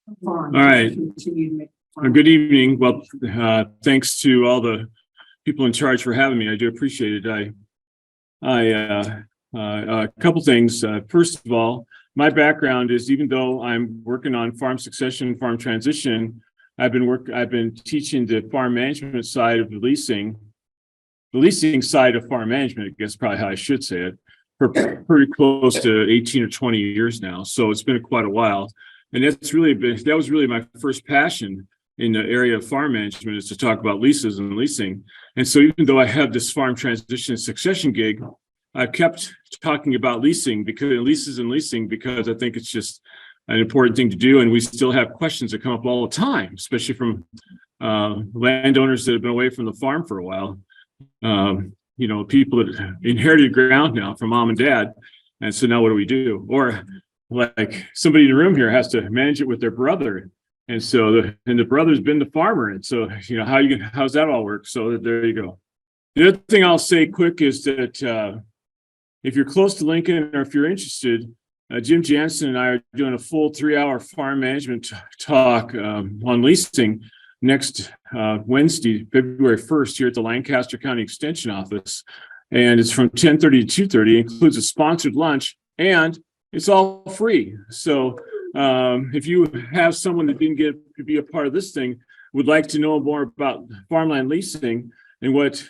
All right. Good evening. Well, thanks to all the people in charge for having me. I do appreciate it. A couple things. First of all, my background is, even though I'm working on farm succession, farm transition, I've been teaching the farm management side of the leasing side of farm management, I guess probably how I should say it, for pretty close to 18 or 20 years now. So it's been quite a while. And that was really my first passion in the area of farm management, is to talk about leases and leasing. And so even though I have this farm transition and succession gig, I've kept talking about leases and leasing because I think it's just an important thing to do. And we still have questions that come up all the time, especially from landowners that have been away from the farm for a while. People that inherited ground now from mom and dad. And so now what do we do? Or like somebody in the room here has to manage it with their brother. And so the brother's been the farmer. And so, how's that all work? So there you go. The other thing I'll say quick is that if you're close to Lincoln, or if you're interested, Jim Jansen and I are doing a full 3-hour farm management talk on leasing next Wednesday, February 1st, here at the Lancaster County Extension Office. And it's from 10:30 to 2:30. It includes a sponsored lunch, and it's all free. So if you have someone that didn't get to be a part of this thing, would like to know more about farmland leasing, and what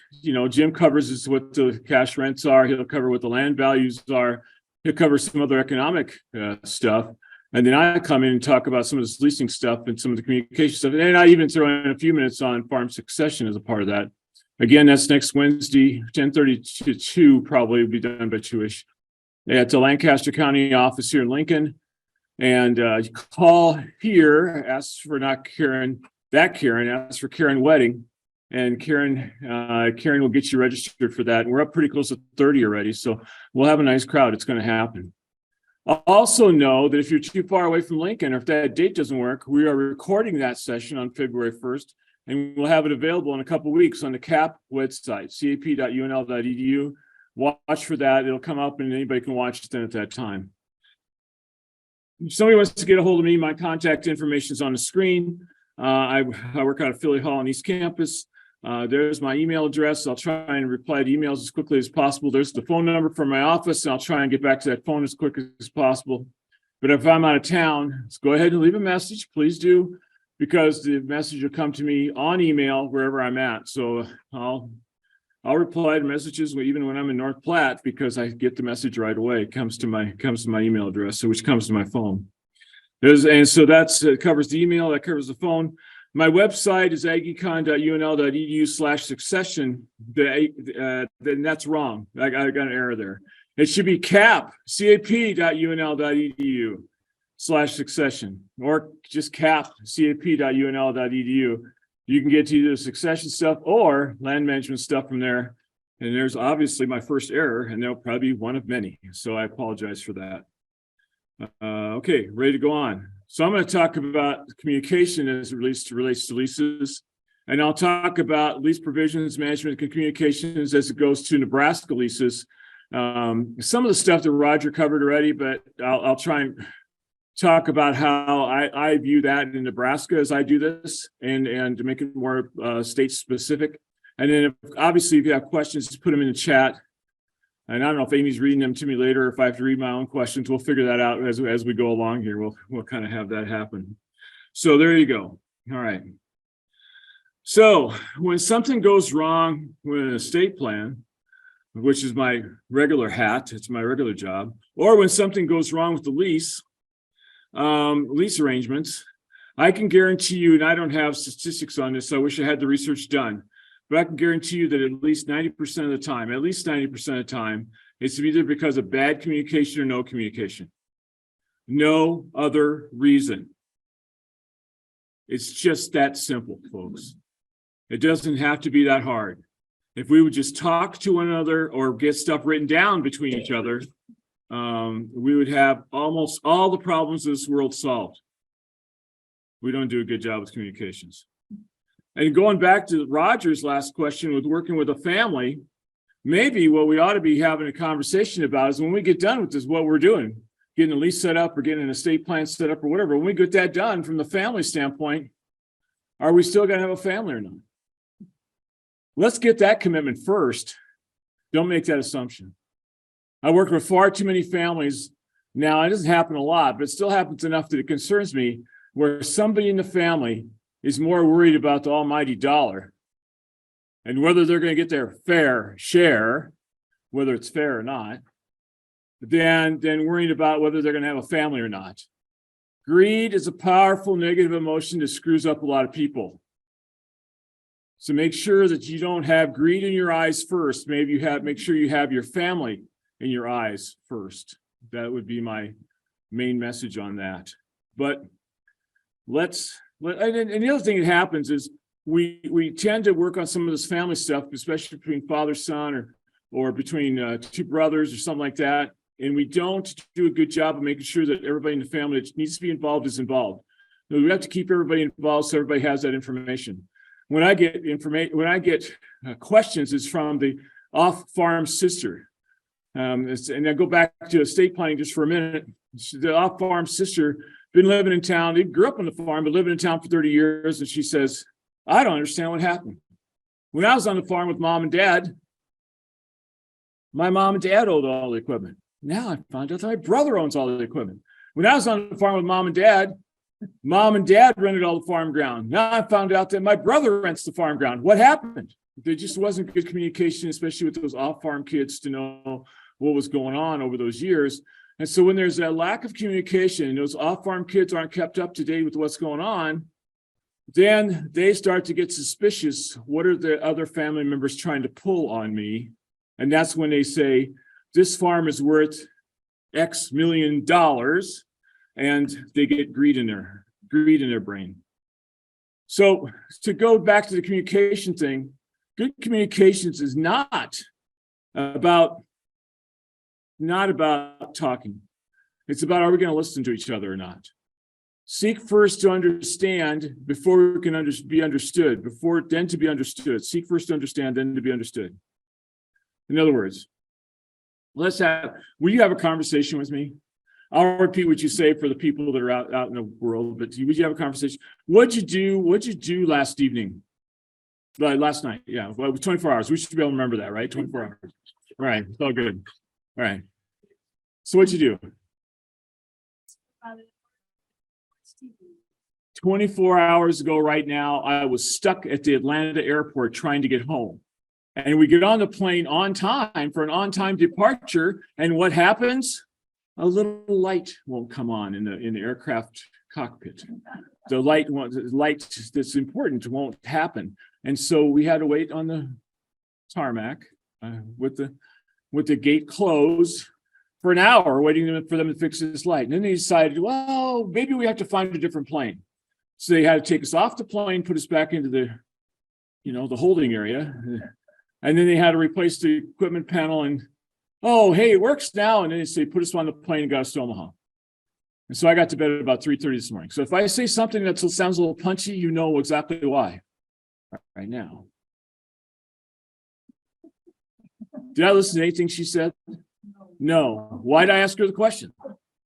Jim covers is what the cash rents are. He'll cover what the land values are. He'll cover some other economic stuff. And then I come in and talk about some of this leasing stuff and some of the communication stuff. And I even throw in a few minutes on farm succession as a part of that. Again, that's next Wednesday, 10:30 to 2, probably will be done by 2-ish. At the Lancaster County office here in Lincoln. And you call here, ask for not Karen, ask for Karen Wedding. And Karen will get you registered for that. And we're up pretty close to 30 already. So we'll have a nice crowd. It's going to happen. Also know that if you're too far away from Lincoln, or if that date doesn't work, we are recording that session on February 1st. And we'll have it available in a couple of weeks on the CAP website, cap.unl.edu. Watch for that. It'll come up and anybody can watch it then at that time. If somebody wants to get a hold of me, my contact information is on the screen. I work out of Philly Hall on East Campus. There's my email address. I'll try and reply to emails as quickly as possible. There's the phone number for my office, and I'll try and get back to that phone as quick as possible. But if I'm out of town, let's go ahead and leave a message. Please do, because the message will come to me on email wherever I'm at. So I'll reply to messages even when I'm in North Platte, because I get the message right away. It comes to my email address, which comes to my phone. So that's covers the email, that covers the phone. My website is aggiecon.unl.edu/succession. Then that's wrong. I got an error there. It should be cap.unl.edu/succession, or just cap.unl.edu. You can get to either the succession stuff or land management stuff from there. And there's obviously my first error, and there'll probably be one of many. So I apologize for that. Okay, ready to go on. So I'm going to talk about communication as it relates to leases. And I'll talk about lease provisions, management, and communications as it goes to Nebraska leases. Some of the stuff that Roger covered already, but I'll try and talk about how I view that in Nebraska as I do this, and to make it more state specific. And then obviously if you have questions, just put them in the chat. And I don't know if Amy's reading them to me later, or if I have to read my own questions. We'll figure that out as we go along here. We'll kind of have that happen. So there you go. All right. So when something goes wrong with an estate plan, which is my regular hat, it's my regular job, or when something goes wrong with the lease arrangements, I can guarantee you, and I don't have statistics on this, so I wish I had the research done, but I can guarantee you that at least 90% of the time, it's either because of bad communication or no communication. No other reason. It's just that simple, folks. It doesn't have to be that hard. If we would just talk to one another or get stuff written down between each other, we would have almost all the problems of this world solved. We don't do a good job with communications. And going back to Roger's last question with working with a family, maybe what we ought to be having a conversation about is when we get done with this, what we're doing. getting a lease set up or getting an estate plan set up or whatever. When we get that done from the family standpoint, are we still going to have a family or not? Let's get that commitment first. Don't make that assumption. I work with far too many families now. It doesn't happen a lot, but it still happens enough that it concerns me, where somebody in the family is more worried about the almighty dollar and whether they're going to get their fair share, whether it's fair or not, than worrying about whether they're going to have a family or not. Greed is a powerful negative emotion that screws up a lot of people. So make sure that you don't have greed in your eyes first. Make sure you have your family in your eyes first. That would be my main message on that. But and the other thing that happens is we tend to work on some of this family stuff, especially between father, son, or between two brothers or something like that. And we don't do a good job of making sure that everybody in the family that needs to be involved is involved. So we have to keep everybody involved so everybody has that information. When I get questions, it's from the off-farm sister. And I go back to estate planning just for a minute. The off-farm sister been living in town. They grew up on the farm, but living in town for 30 years. And she says, I don't understand what happened. When I was on the farm with mom and dad, my mom and dad owned all the equipment. Now I found out that my brother owns all the equipment. When I was on the farm with mom and dad rented all the farm ground. Now I found out that my brother rents the farm ground. What happened? There just wasn't good communication, especially with those off-farm kids, to know what was going on over those years. And so when there's a lack of communication and those off-farm kids aren't kept up to date with what's going on, then they start to get suspicious. What are the other family members trying to pull on me? And that's when they say, this farm is worth X million dollars, and they get greed in their brain. So to go back to the communication thing, good communications is not about talking. It's about, are we going to listen to each other or not? Seek first to understand before we can be understood, then to be understood. Seek first to understand, then to be understood. In other words, will you have a conversation with me? I'll repeat what you say for the people that are out in the world, but would you have a conversation? What'd you do last evening? Last night, yeah. Well, it was 24 hours. We should be able to remember that, right? 24 hours. All right, it's all good. All right. So what'd you do? 24 hours ago right now, I was stuck at the Atlanta airport trying to get home. And we get on the plane on time for an on-time departure. And what happens? A little light won't come on in the aircraft cockpit. The light that's important won't happen. And so we had to wait on the tarmac with the gate closed for an hour, waiting for them to fix this light. And then they decided, well, maybe we have to find a different plane. So they had to take us off the plane, put us back into the holding area. And then they had to replace the equipment panel and, oh, hey, it works now. And then they say, put us on the plane and got us to Omaha. And so I got to bed at about 3:30 this morning. So if I say something that sounds a little punchy, you know exactly why right now. Did I listen to anything she said? No. Why did I ask her the question?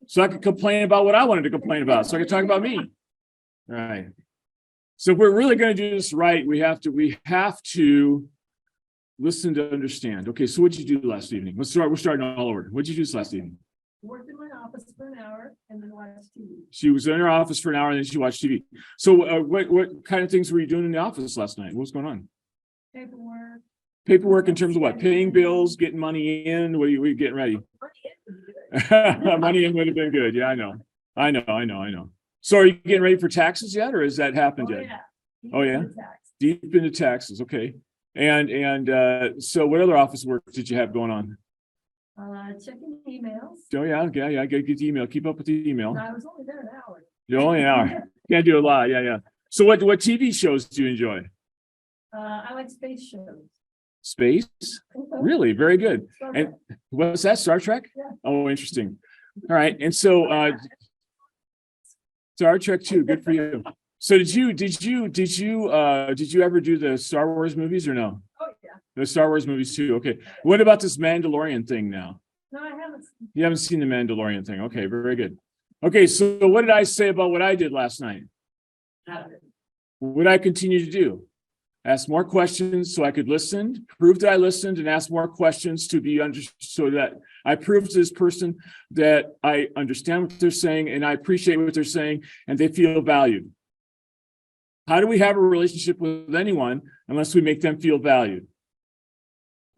So I could complain about what I wanted to complain about. So I could talk about me. All right. So if we're really going to do this right, we have to listen to understand. Okay, so what did you do last evening? We're starting all over. What did you do last evening? Worked in my office for an hour and then watched TV. She was in her office for an hour and then she watched TV. So what kind of things were you doing in the office last night? What was going on? Paperwork. Paperwork in terms of what? Paying bills, getting money in? What are you getting ready? Money in would have been good. Yeah, I know. So are you getting ready for taxes yet, or has that happened yet? Yeah. Oh yeah. Deep into taxes. Okay. And so what other office work did you have going on? Checking emails. Oh yeah. I gotta get the email. Keep up with the email. No, I was only there an hour. You're only an hour. Can't do a lot. Yeah. So what TV shows do you enjoy? I like space shows. Space? Really? Very good. And Trek. what's that? Star Trek? Yeah. Oh, interesting. All right. And so Star Trek too. Good for you. So did you ever do the Star Wars movies or no? Oh yeah. The Star Wars movies too. Okay. What about this Mandalorian thing now? No, I haven't. You haven't seen the Mandalorian thing. Okay, very good. Okay, so what did I say about what I did last night? What would I continue to do? Ask more questions so I could listen, prove that I listened, and ask more questions to be understood, so that I prove to this person that I understand what they're saying and I appreciate what they're saying and they feel valued. How do we have a relationship with anyone unless we make them feel valued?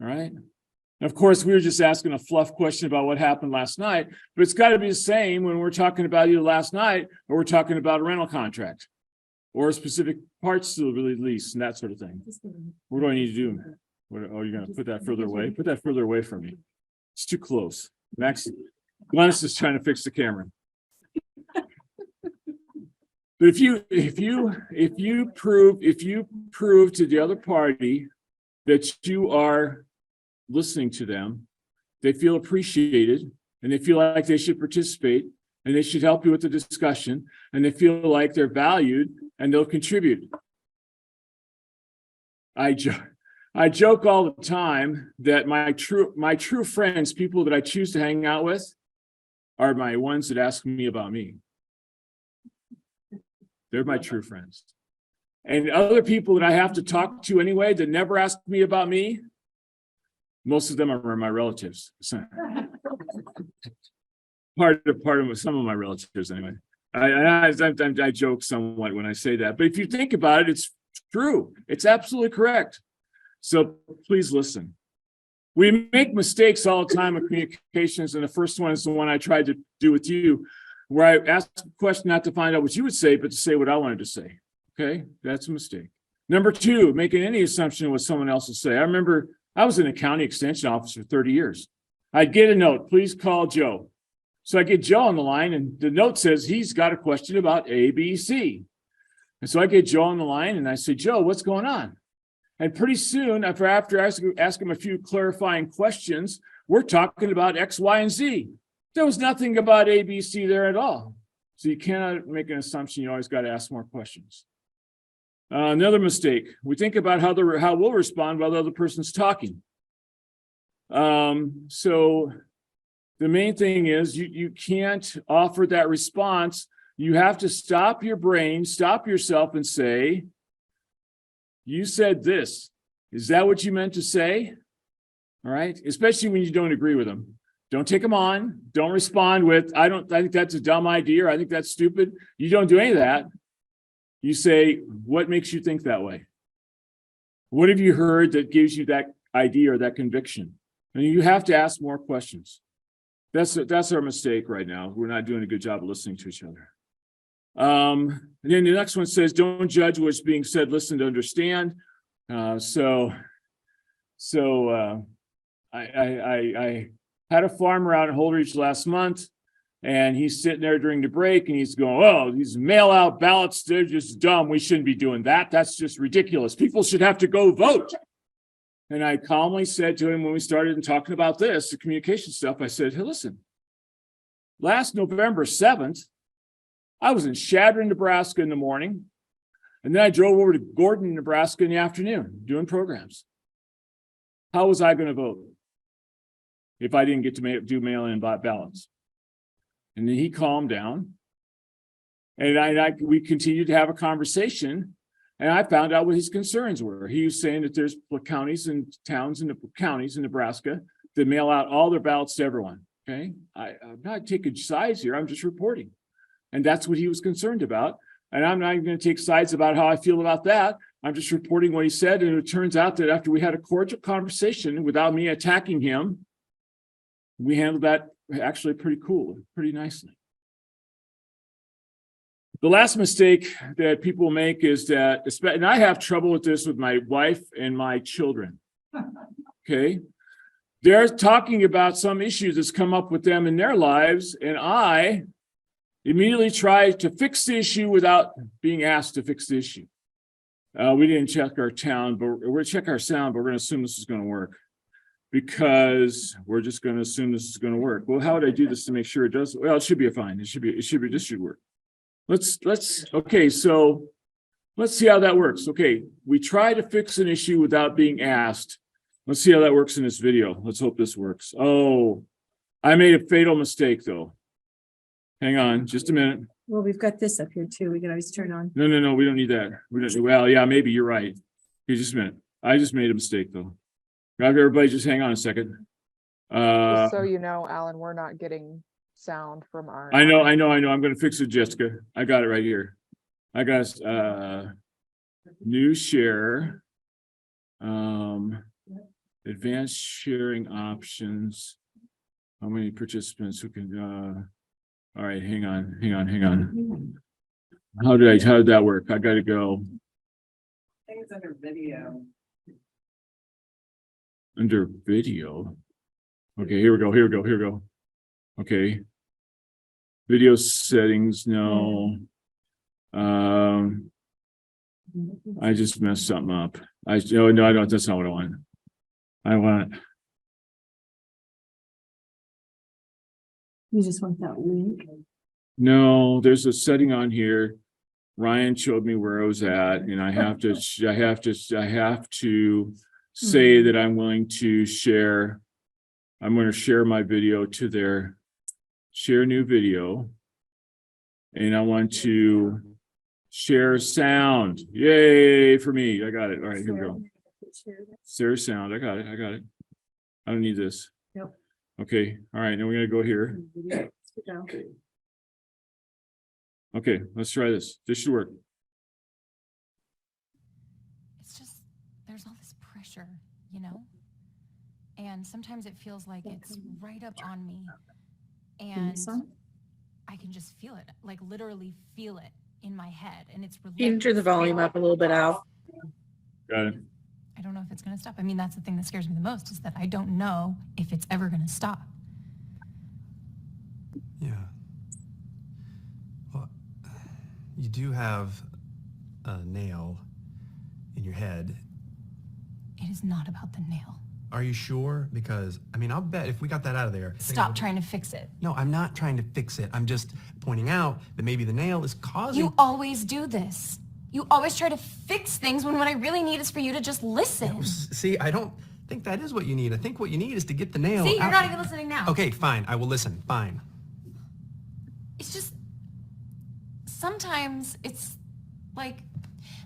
All right. And of course, we were just asking a fluff question about what happened last night, but it's got to be the same when we're talking about either last night or we're talking about a rental contract or specific parts to the lease and that sort of thing. What do I need to do? Oh, you're going to put that further away? Put that further away from me. It's too close. Max, Glennis is trying to fix the camera. But if you prove to the other party that you are listening to them, they feel appreciated and they feel like they should participate and they should help you with the discussion and they feel like they're valued and they'll contribute. I joke all the time that my true friends, people that I choose to hang out with, are my ones that ask me about me. They're my true friends. And other people that I have to talk to anyway that never ask me about me, most of them are my relatives. Part of some of my relatives anyway. I joke somewhat when I say that, but if you think about it, it's true. It's absolutely correct. So please listen. We make mistakes all the time in communications, and the first one is the one I tried to do with you, where I asked a question not to find out what you would say, but to say what I wanted to say. Okay, that's a mistake. Number two, making any assumption of what someone else will say. I remember I was in a county extension office for 30 years. I'd get a note, please call Joe. So I get Joe on the line, and the note says he's got a question about A, B, C. And so I get Joe on the line, and I say, Joe, what's going on? And pretty soon, after ask him a few clarifying questions, we're talking about X, Y, and Z. There was nothing about A, B, C there at all. So you cannot make an assumption. You always got to ask more questions. Another mistake, we think about how we'll respond while the other person's talking. So the main thing is you can't offer that response. You have to stop your brain, stop yourself and say, you said this. Is that what you meant to say? All right, especially when you don't agree with them. Don't take them on. Don't respond with, I think that's a dumb idea, or I think that's stupid. You don't do any of that. You say, what makes you think that way? What have you heard that gives you that idea or that conviction? And you have to ask more questions. That's our mistake right now. We're not doing a good job of listening to each other. And then the next one says, don't judge what's being said, listen to understand. So I had a farmer out in Holdridge last month, and he's sitting there during the break and he's going, oh, these mail out ballots, they're just dumb. We shouldn't be doing that. That's just ridiculous. People should have to go vote. And I calmly said to him when we started talking about this, the communication stuff, I said, hey, listen, last November 7th, I was in Shadron, Nebraska in the morning, and then I drove over to Gordon, Nebraska in the afternoon doing programs. How was I going to vote if I didn't get to do mail-in ballots? And then he calmed down, and we continued to have a conversation, and I found out what his concerns were. He was saying that there's counties and towns in the counties in Nebraska that mail out all their ballots to everyone. Okay, I'm not taking sides here. I'm just reporting. And that's what he was concerned about. And I'm not even going to take sides about how I feel about that. I'm just reporting what he said. And it turns out that after we had a cordial conversation without me attacking him, we handled that actually pretty cool, pretty nicely. The last mistake that people make is that, and I have trouble with this with my wife and my children. Okay. They're talking about some issues that's come up with them in their lives, and I immediately try to fix the issue without being asked to fix the issue. We didn't check our sound, but we're going to assume this is going to work, because we're just going to assume this is going to work. Well, how would I do this to make sure it does? Well, it should be fine. This should work. Okay, so let's see how that works. Okay, we try to fix an issue without being asked. Let's see how that works in this video. Let's hope this works. Oh, I made a fatal mistake though. Hang on, just a minute. Well, we've got this up here too. We can always turn on. No, we don't need that. We don't, well, yeah, maybe you're right. Here, just a minute. I just made a mistake though. Everybody just hang on a second. Just so you know, Alan, we're not getting sound from our. I know. I'm gonna fix it, Jessica. I got it right here. I got new share. Advanced sharing options. How many participants who can all right, hang on. How did that work? I gotta go. I think it's under video. Under video. Okay, here we go. Okay. Video settings, no. I just messed something up. No, I don't. That's not what I want. You just want that link. No, there's a setting on here. Ryan showed me where I was at, and I have to say that I'm willing to share. I'm going to share my video to their share new video. And I want to share sound. Yay for me. I got it. All right, here we go. Share sound. I got it. I don't need this. Nope. Okay. All right. Now we're going to go here. Okay. Let's try this. This should work. It's just, there's all this pressure, you know? And sometimes it feels like it's right up on me. And I can just feel it, like literally feel it in my head. And it's You can turn the volume up a little bit, Al. Got it. I don't know if it's going to stop. I mean, that's the thing that scares me the most, is that I don't know if it's ever going to stop. Yeah. Well, you do have a nail in your head. It is not about the nail. Are you sure? Because, I mean, I'll bet if we got that out of there. Stop trying to fix it. No, I'm not trying to fix it. I'm just pointing out that maybe the nail is causing. You always do this. You always try to fix things when what I really need is for you to just listen. See, I don't think that is what you need. I think what you need is to get the nail See, you're out. not even listening now. Okay, fine. I will listen. Fine. It's just, sometimes it's like,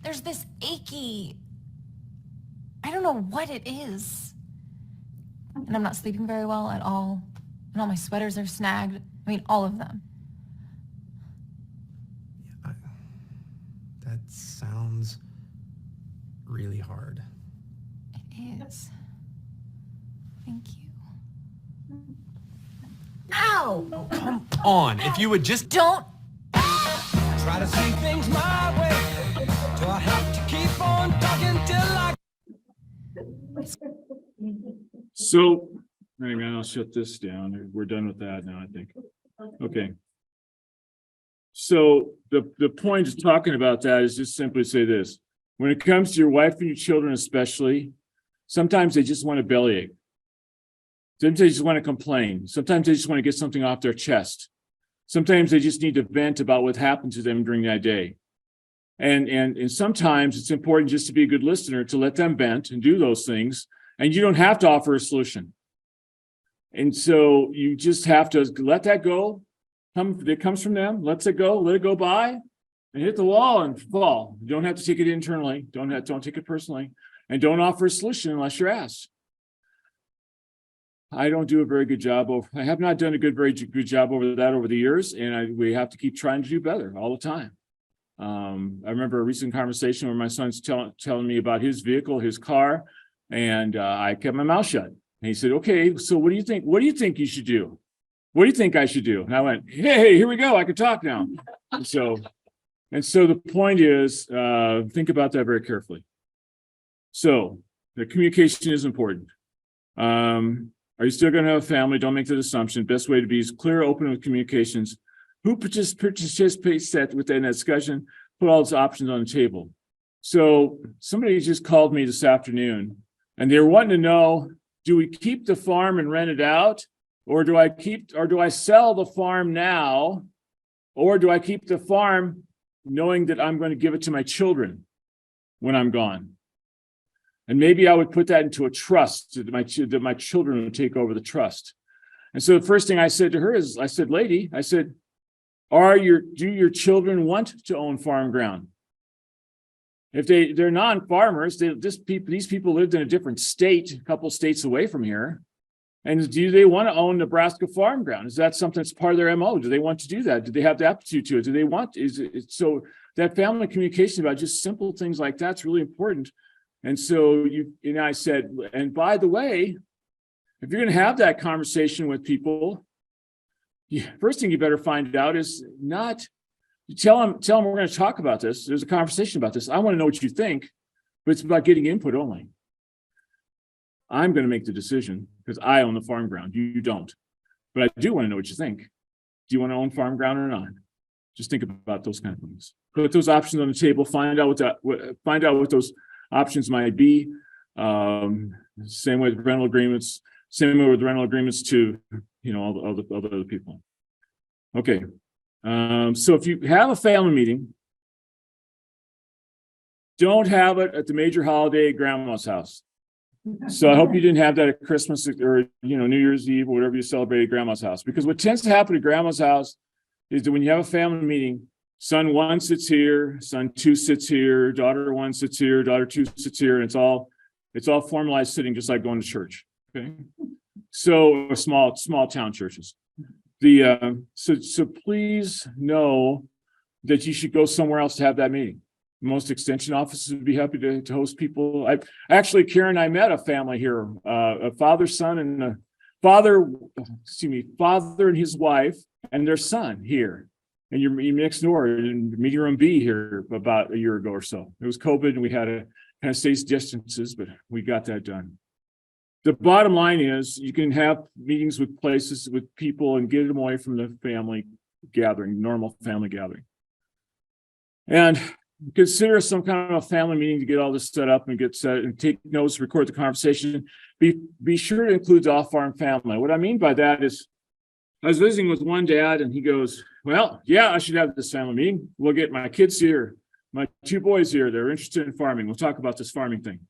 there's this achy, I don't know what it is. And I'm not sleeping very well at all. And all my sweaters are snagged. I mean, all of them. Yeah, that sounds really hard. It is. Thank you. Ow! Come on, if you would just Don't. Try to see things my way. Do I have to keep on talking till I... So, hang on, I'll shut this down. We're done with that now, I think. Okay. So the point of talking about that is just simply say this. When it comes to your wife and your children especially, sometimes they just want a bellyache. Sometimes they just want to complain. Sometimes they just want to get something off their chest. Sometimes they just need to vent about what happened to them during that day. And sometimes it's important just to be a good listener, to let them vent and do those things. And you don't have to offer a solution. And so you just have to let that go. It comes from them. Let it go by and hit the wall and fall. You don't have to take it internally. Don't take it personally. And don't offer a solution unless you're asked. I don't do a very good job I have not done a very good job over the years. And we have to keep trying to do better all the time. I remember a recent conversation where my son's telling me about his vehicle, his car, and I kept my mouth shut. And he said, okay, so what do you think? What do you think you should do? What do you think I should do? And I went, hey, here we go. I can talk now. And so the point is, think about that very carefully. So the communication is important. Are you still going to have a family? Don't make that assumption. Best way to be is clear, open with communications. Who participates within that discussion? Put all those options on the table. So somebody just called me this afternoon, and they were wanting to know, do we keep the farm and rent it out? Or do I sell the farm now? Or do I keep the farm knowing that I'm going to give it to my children when I'm gone? And maybe I would put that into a trust that my children would take over the trust. And so the first thing I said to her is, I said, lady, I said, do your children want to own farm ground? If they're non-farmers, these people lived in a different state, a couple states away from here. And do they want to own Nebraska farm ground? Is that something that's part of their MO? Do they want to do that? Do they have the aptitude to it? Do they want, so that family communication about just simple things like that's really important. And so I said, and by the way, if you're going to have that conversation with people, first thing you better find out is not tell them we're going to talk about this. There's a conversation about this. I want to know what you think, but it's about getting input only. I'm going to make the decision because I own the farm ground. You don't, but I do want to know what you think. Do you want to own farm ground or not? Just think about those kind of things. Put those options on the table. Find out what those options might be. Same way with rental agreements. Same way with rental agreements to all the other people. Okay. So if you have a family meeting, don't have it at the major holiday at grandma's house. So I hope you didn't have that at Christmas or New Year's Eve or whatever you celebrate at grandma's house. Because what tends to happen at grandma's house is that when you have a family meeting, son 1 sits here, son 2 sits here, daughter 1 sits here, daughter 2 sits here, and it's all formalized sitting, just like going to church. Okay, so small town churches. So please know that you should go somewhere else to have that meeting. Most extension offices would be happy to host people. Karen and I met a family here, a father, son, and a father and his wife and their son here. And you're next door in meeting room B here about a year ago or so. It was COVID and we had to kind of stay distances, but we got that done. The bottom line is you can have meetings with places with people and get them away from the family gathering, normal family gathering. And consider some kind of a family meeting to get all this set up and get set and take notes, record the conversation. Be sure to include the off-farm family. What I mean by that is I was visiting with one dad and he goes, well, yeah, I should have this family meeting. We'll get my kids here, my 2 boys here. They're interested in farming. We'll talk about this farming thing.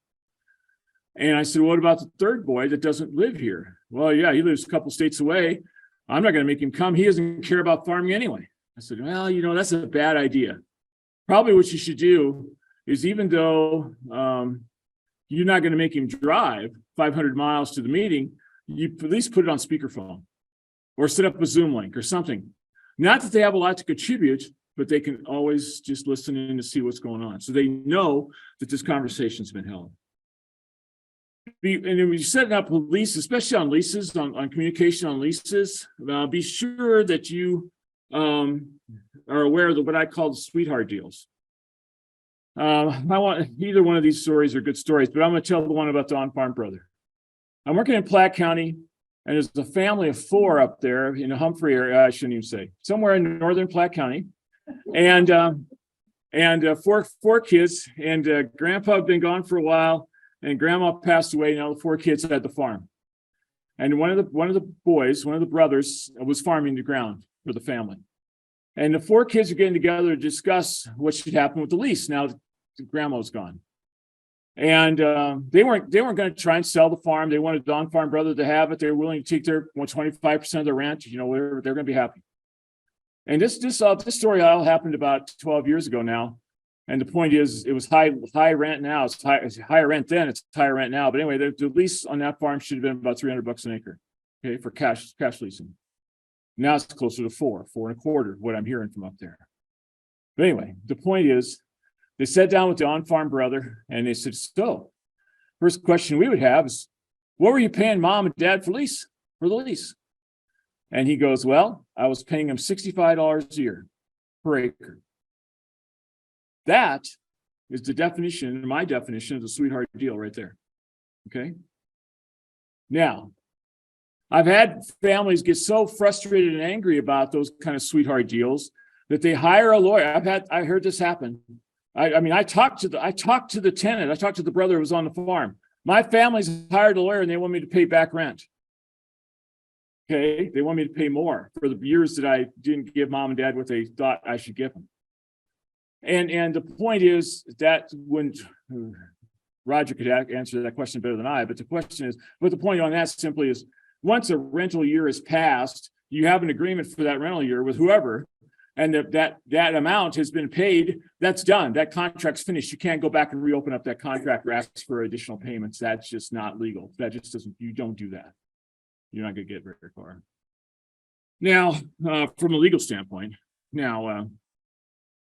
And I said, what about the 3rd boy that doesn't live here? Well, yeah, he lives a couple states away. I'm not going to make him come. He doesn't care about farming anyway. I said, well, that's a bad idea. Probably what you should do is, even though you're not going to make him drive 500 miles to the meeting, you at least put it on speakerphone or set up a Zoom link or something. Not that they have a lot to contribute, but they can always just listen in to see what's going on. So they know that this conversation's been held. And then when you set up a lease, especially on leases, on communication on leases, be sure that you are aware of what I call the sweetheart deals. I want either one of these stories are good stories, but I'm going to tell the one about the on-farm brother. I'm working in Platte County, and there's a family of 4 up there in the Humphrey area. I shouldn't even say, somewhere in northern Platte County, and 4 kids, and grandpa had been gone for a while. And grandma passed away. Now the 4 kids had the farm, and one of the brothers was farming the ground for the family. And the 4 kids are getting together to discuss what should happen with the lease. Now grandma was gone, and they weren't going to try and sell the farm. They wanted the on-farm brother to have it. They were willing to take their 25% of their rent. They're going to be happy. And this story all happened about 12 years ago now. And the point is, it was high rent now. It's higher rent then. It's higher rent now. But anyway, the lease on that farm should have been about $300 an acre, okay, for cash leasing. Now it's closer to 4.25. What I'm hearing from up there. But anyway, the point is, they sat down with the on-farm brother and they said, "So, first question we would have is, what were you paying mom and dad for the lease?" And he goes, "Well, I was paying them $65 a year per acre." That is the definition, my definition of the sweetheart deal right there. Okay. Now, I've had families get so frustrated and angry about those kind of sweetheart deals that they hire a lawyer. I heard this happen. I talked to the tenant. I talked to the brother who was on the farm. My family's hired a lawyer and they want me to pay back rent. Okay. They want me to pay more for the years that I didn't give mom and dad what they thought I should give them. And the point is that when Roger could answer that question better than I, but the point on that simply is, once a rental year is passed, you have an agreement for that rental year with whoever, and that amount has been paid, that's done. That contract's finished. You can't go back and reopen up that contract or ask for additional payments. That's just not legal. That just doesn't, you don't do that. You're not gonna get very far. Now, from a legal standpoint,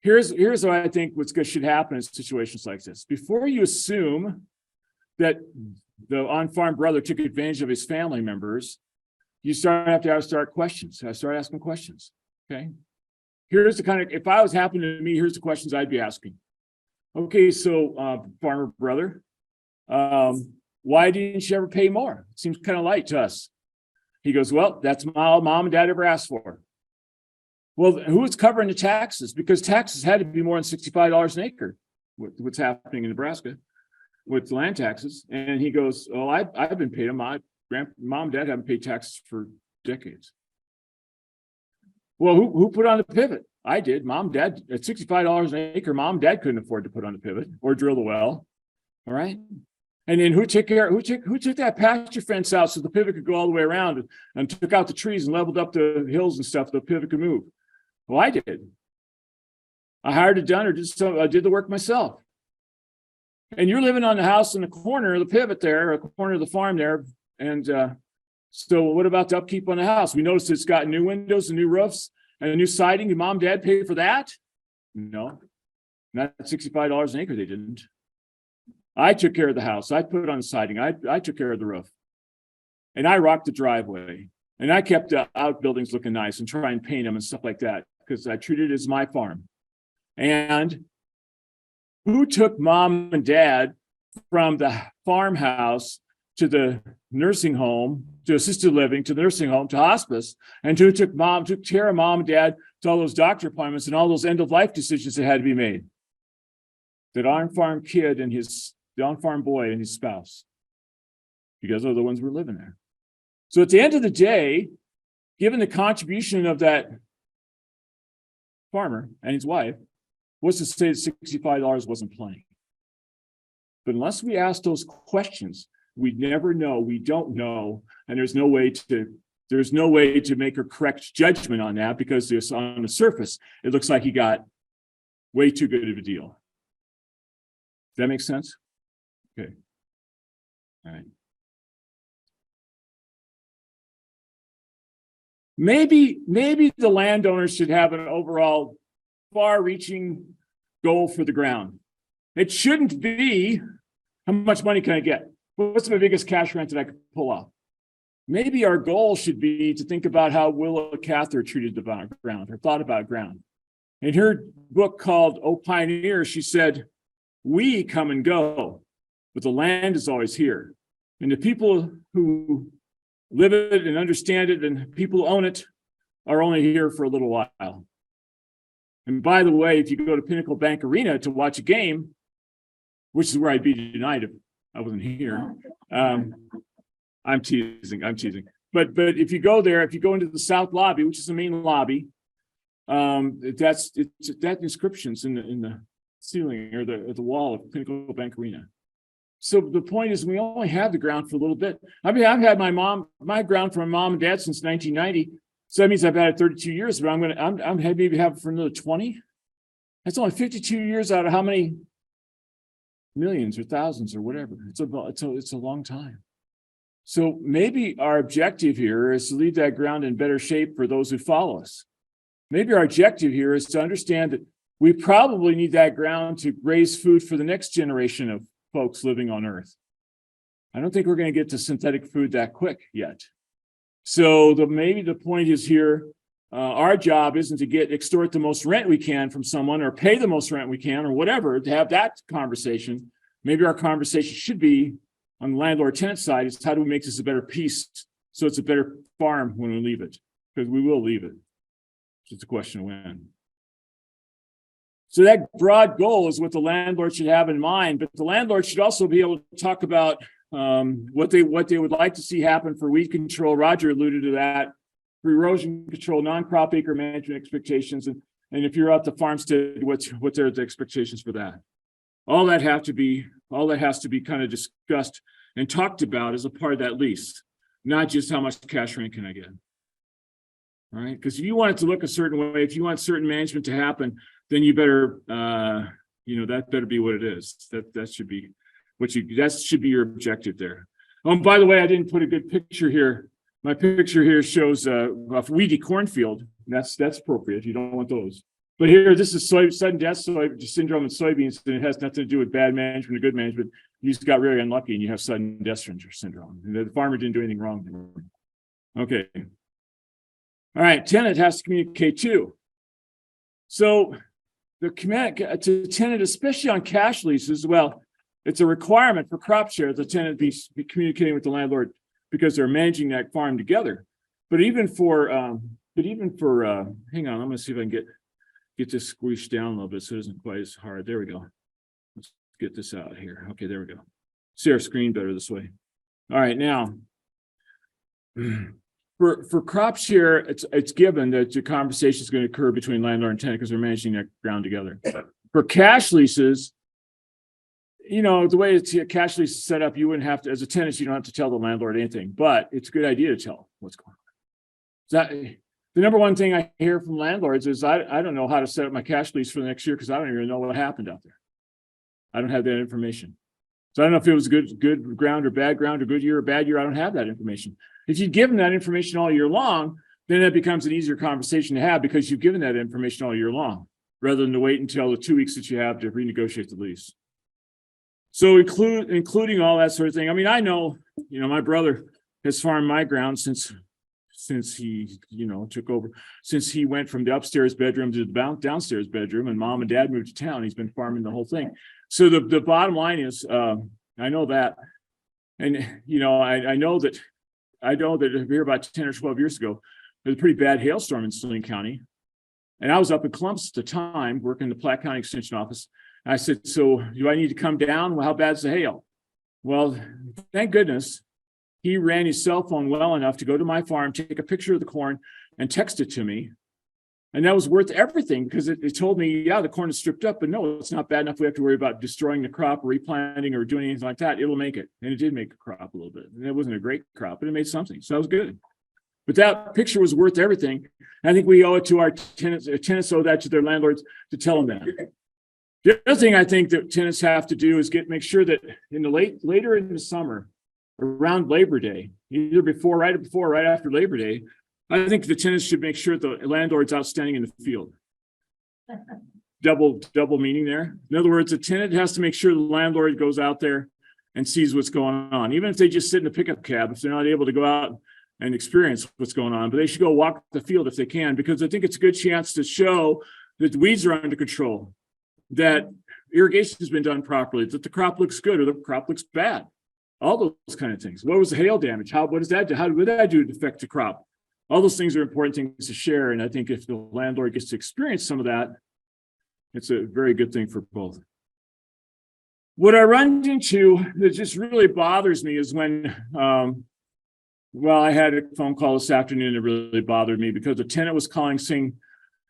here's what I think should happen in situations like this. Before you assume that the on-farm brother took advantage of his family members, you have to start questions. I start asking questions. Okay. Here's the kind of, if I was happening to me, here's the questions I'd be asking. Okay, so farmer brother, why didn't you ever pay more? It seems kind of light to us. He goes, well, that's all mom and dad ever asked for. Well, who's covering the taxes? Because taxes had to be more than $65 an acre. What's happening in Nebraska with land taxes? And he goes, oh, I've been paying them. My mom and dad haven't paid taxes for decades. Well, who put on the pivot? I did. Mom and dad, at $65 an acre, mom and dad couldn't afford to put on the pivot or drill the well. All right. And then who took that pasture fence out so the pivot could go all the way around and took out the trees and leveled up the hills and stuff so the pivot could move? Well, I did. I hired it done or I did the work myself. And you're living on the house in the corner of the pivot there, a corner of the farm there. And so what about the upkeep on the house? We noticed it's got new windows and new roofs and a new siding. Did mom and dad pay for that? No, not $65 an acre. They didn't. I took care of the house. I put on the siding. I took care of the roof. And I rocked the driveway. And I kept the outbuildings looking nice and try and paint them and stuff like that because I treated it as my farm. And who took mom and dad from the farmhouse to the nursing home, to assisted living, to the nursing home, to hospice, and who took care of mom and dad to all those doctor appointments and all those end-of-life decisions that had to be made? That on-farm kid and the on-farm boy and his spouse, because they're the ones who were living there. So at the end of the day, given the contribution of that farmer and his wife, what's to say that $65 wasn't plenty? But unless we ask those questions, we never know. We don't know, and there's no way to make a correct judgment on that because on the surface it looks like he got way too good of a deal. Does that make sense? Okay. All right. Maybe the landowners should have an overall far-reaching goal for the ground. It shouldn't be how much money can I get? What's my biggest cash rent that I could pull off? Maybe our goal should be to think about how Willa Cather treated the ground or thought about ground. In her book called Oh Pioneer, she said, we come and go, but the land is always here. And the people who live it and understand it and people who own it are only here for a little while. And by the way, if you go to Pinnacle Bank Arena to watch a game, which is where I'd be tonight if I wasn't here. I'm teasing. But if you go there, if you go into the south lobby, which is the main lobby, that inscription's in the ceiling or the wall of Pinnacle Bank Arena. So the point is, we only have the ground for a little bit. I mean, I've had my ground from my mom and dad since 1990. So that means I've had it 32 years, but I'm maybe have it for another 20. That's only 52 years out of how many millions or thousands or whatever. It's a long time. So maybe our objective here is to leave that ground in better shape for those who follow us. Maybe our objective here is to understand that we probably need that ground to raise food for the next generation of folks living on Earth. I don't think we're going to get to synthetic food that quick yet. So maybe the point is here, our job isn't to extort the most rent we can from someone or pay the most rent we can or whatever to have that conversation. Maybe our conversation should be on the landlord-tenant side is how do we make this a better piece so it's a better farm when we leave it? Because we will leave it. It's just a question of when. So that broad goal is what the landlord should have in mind, but the landlord should also be able to talk about what they would like to see happen for weed control. Roger alluded to that. For erosion control, non-crop acre management expectations, and if you're out the farmstead, what are the expectations for that? All that has to be kind of discussed and talked about as a part of that lease. not just how much cash rent can I get. All right, because if you want it to look a certain way, if you want certain management to happen, then you better, that better be what it is. That should be that should be your objective there. Oh, and by the way, I didn't put a good picture here. My picture here shows a weedy cornfield. That's appropriate. You don't want those. But here, this is sudden death syndrome in soybeans, and it has nothing to do with bad management or good management. You just got really unlucky, and you have sudden death syndrome. The farmer didn't do anything wrong. Okay. All right, tenant has to communicate too. So the to tenant, especially on cash leases, well, it's a requirement for crop share the tenant be communicating with the landlord because they're managing that farm together. But even for hang on, I'm going to see if I can get this squeezed down a little bit so it isn't quite as hard. There we go. Let's get this out here. Okay, there we go. See our screen better this way. All right, now. For crop share, it's given that the conversation is going to occur between landlord and tenant because they're managing that ground together. For cash leases, the way it's a cash lease is set up, you wouldn't have to, as a tenant, you don't have to tell the landlord anything, but it's a good idea to tell what's going on. The number one thing I hear from landlords is I don't know how to set up my cash lease for the next year because I don't even know what happened out there. I don't have that information. So I don't know if it was good ground or bad ground or good year or bad year. I don't have that information. If you give them that information all year long, then it becomes an easier conversation to have because you've given that information all year long, rather than to wait until the 2 weeks that you have to renegotiate the lease. So including all that sort of thing. I mean, I know, my brother has farmed my ground since he, took over, since he went from the upstairs bedroom to the downstairs bedroom, and mom and dad moved to town. He's been farming the whole thing. So the bottom line is, I know that, and I know that here about 10 or 12 years ago, there was a pretty bad hailstorm in Saline County. And I was up in Columbus at the time, working in the Platte County Extension Office. And I said, so do I need to come down? Well, how bad's the hail? Well, thank goodness he ran his cell phone well enough to go to my farm, take a picture of the corn, and text it to me. And that was worth everything because it told me, yeah, the corn is stripped up, but no, it's not bad enough. We have to worry about destroying the crop, replanting, or doing anything like that. It will make it. And it did make a crop a little bit. And it wasn't a great crop, but it made something. So that was good. But that picture was worth everything. I think we owe it to our tenants. Tenants owe that to their landlords to tell them that. The other thing I think that tenants have to do is make sure that in the later in the summer, around Labor Day, either right after Labor Day, I think the tenants should make sure the landlord's outstanding in the field. Double meaning there. In other words, the tenant has to make sure the landlord goes out there and sees what's going on, even if they just sit in a pickup cab, if they're not able to go out and experience what's going on. But they should go walk the field if they can, because I think it's a good chance to show that the weeds are under control, that irrigation has been done properly, that the crop looks good or the crop looks bad. All those kind of things. What was the hail damage? What does that do? How would that do to affect the crop? All those things are important things to share. And I think if the landlord gets to experience some of that, it's a very good thing for both. What I run into that just really bothers me is when, I had a phone call this afternoon that really bothered me because the tenant was calling saying,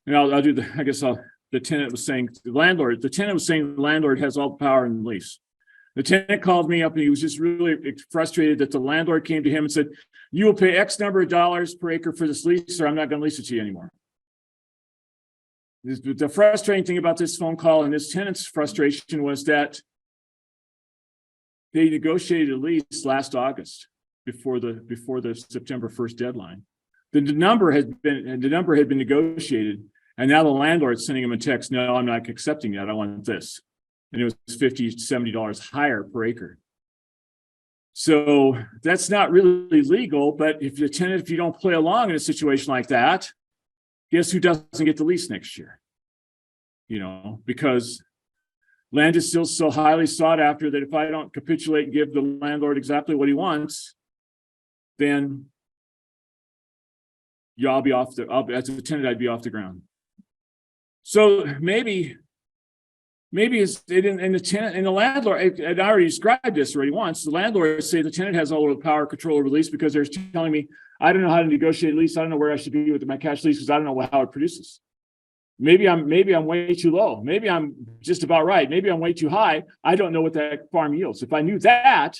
and the tenant was saying the landlord has all the power in the lease. The tenant called me up and he was just really frustrated that the landlord came to him and said, you will pay X number of dollars per acre for this lease, or I'm not going to lease it to you anymore. The frustrating thing about this phone call and this tenant's frustration was that they negotiated a lease last August before the September 1st deadline. The number had been negotiated, and now the landlord's sending him a text, no, I'm not accepting that, I want this. And it was $50, $70 higher per acre. So that's not really legal, but if you don't play along in a situation like that, guess who doesn't get the lease next year? Because land is still so highly sought after that if I don't capitulate and give the landlord exactly what he wants, then I'll be off as a tenant, I'd be off the ground. So maybe it's and the tenant and the landlord, and I already described this already once. The landlord say the tenant has all the power, control over the lease because they're telling me I don't know how to negotiate a lease. I don't know where I should be with my cash lease because I don't know how it produces. Maybe I'm way too low. Maybe I'm just about right. Maybe I'm way too high. I don't know what that farm yields. If I knew that,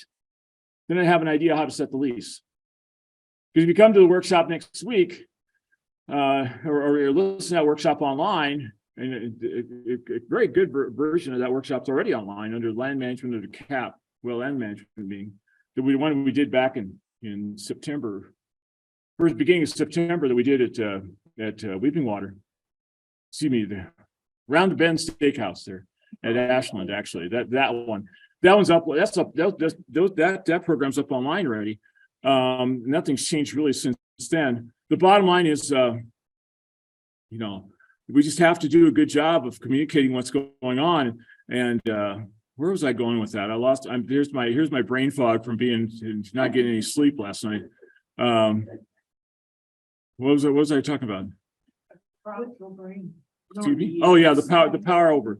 then I have an idea how to set the lease. Because if you come to the workshop next week, or you're listening to that workshop online, and a very good version of that workshop's already online under land management under CAP, well, land management being the one we did back in September, first beginning of September that we did at Weeping Water. Excuse me, Round the Bend Steakhouse there at Ashland, actually. That one's up. That's up. That program's up online already. Nothing's changed really since then. The bottom line is, we just have to do a good job of communicating what's going on. And where was I going with that? I lost. Here's my brain fog from not getting any sleep last night. What was I talking about? Excuse me? Oh yeah, the power over.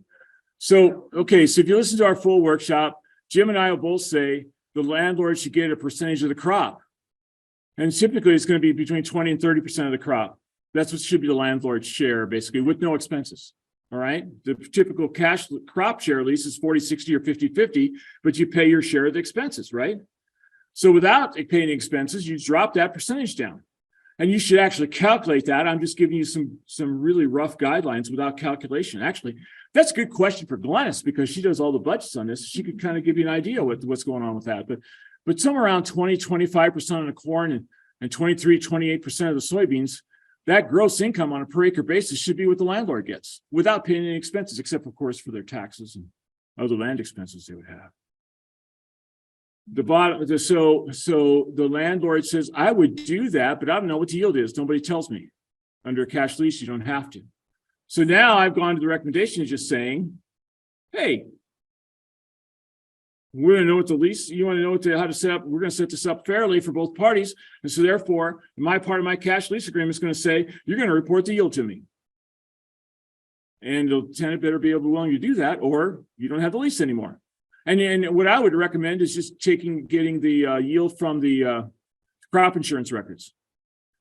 So okay, so if you listen to our full workshop, Jim and I will both say the landlord should get a percentage of the crop. And typically it's going to be between 20 and 30% of the crop. That's what should be the landlord's share, basically, with no expenses. All right. The typical cash crop share lease is 40, 60, or 50, 50, but you pay your share of the expenses, right? So without paying expenses, you drop that percentage down. And you should actually calculate that. I'm just giving you some really rough guidelines without calculation. Actually, that's a good question for Glennis because she does all the budgets on this. She could kind of give you an idea what's going on with that. But somewhere around 20, 25% of the corn and 23, 28% of the soybeans, that gross income on a per acre basis should be what the landlord gets without paying any expenses, except of course for their taxes and other land expenses they would have. So the landlord says, I would do that, but I don't know what the yield is. Nobody tells me. Under a cash lease, you don't have to. So now I've gone to the recommendation of just saying, hey, we're going to know what the lease, you want to know how to set up, we're going to set this up fairly for both parties. And so therefore, my part of my cash lease agreement is going to say, you're going to report the yield to me. And the tenant better be willing to do that, or you don't have the lease anymore. And what I would recommend is just getting the yield from the crop insurance records.